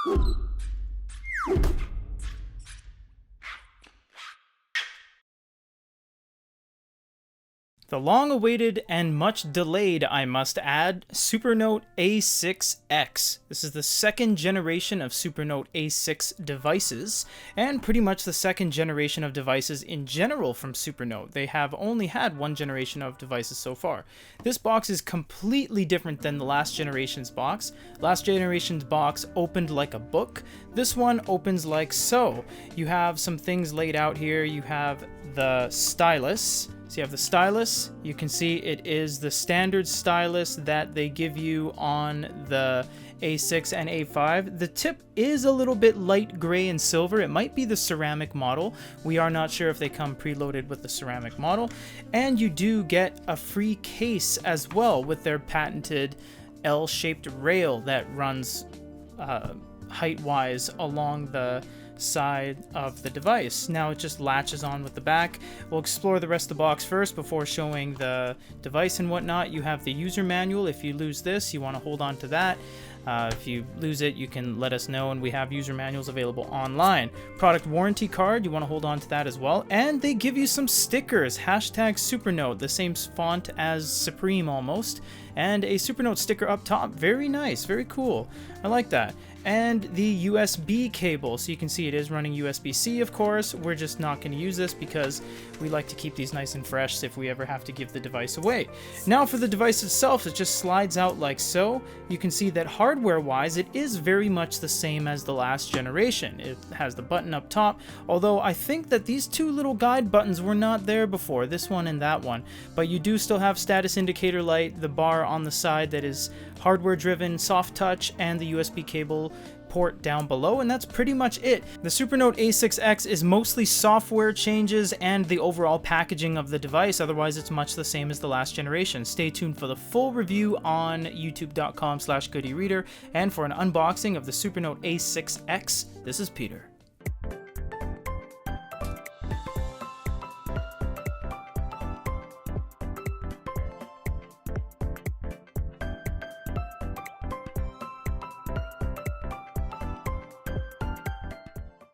The long-awaited and much delayed, I must add, Supernote A6X. This is the second generation of Supernote A6 devices, and pretty much the second generation of devices in general from Supernote. They have only had one generation of devices so far. This box is completely different than the last generation's box. Last generation's box opened like a book. This one opens like so. You have some things laid out here. You have the stylus. So you have the stylus. You can see it is the standard stylus that they give you on the A6 and A5. The tip is a little bit light gray and silver. It might be the ceramic model. We are not sure if they come preloaded with the ceramic model. And you do get a free case as well with their patented L-shaped rail that runs height-wise along the side of the device. Now it just latches on with the back. We'll explore the rest of the box first before showing the device and whatnot. You have the user manual. If you lose this, you want to hold on to that. If you lose it, you can let us know, and we have user manuals available online. Product warranty card, you want to hold on to that as well. And they give you some stickers, hashtag Supernote, the same font as Supreme almost, and a Supernote sticker up top. Very nice, very cool. I like that. And the USB cable, so you can see it is running USB-C, of course. We're just not going to use this because we like to keep these nice and fresh if we ever have to give the device away. Now for the device itself, it just slides out like so. You can see that hardware-wise, it is very much the same as the last generation. It has the button up top, although I think that these two little guide buttons were not there before, this one and that one. But you do still have status indicator light, the bar on the side that is hardware-driven, soft touch, and the USB cable port down below, and that's pretty much it. The Supernote A6X is mostly software changes and the overall packaging of the device. Otherwise, it's much the same as the last generation. Stay tuned for the full review on youtube.com/goodyreader and for an unboxing of the Supernote A6X. This is Peter.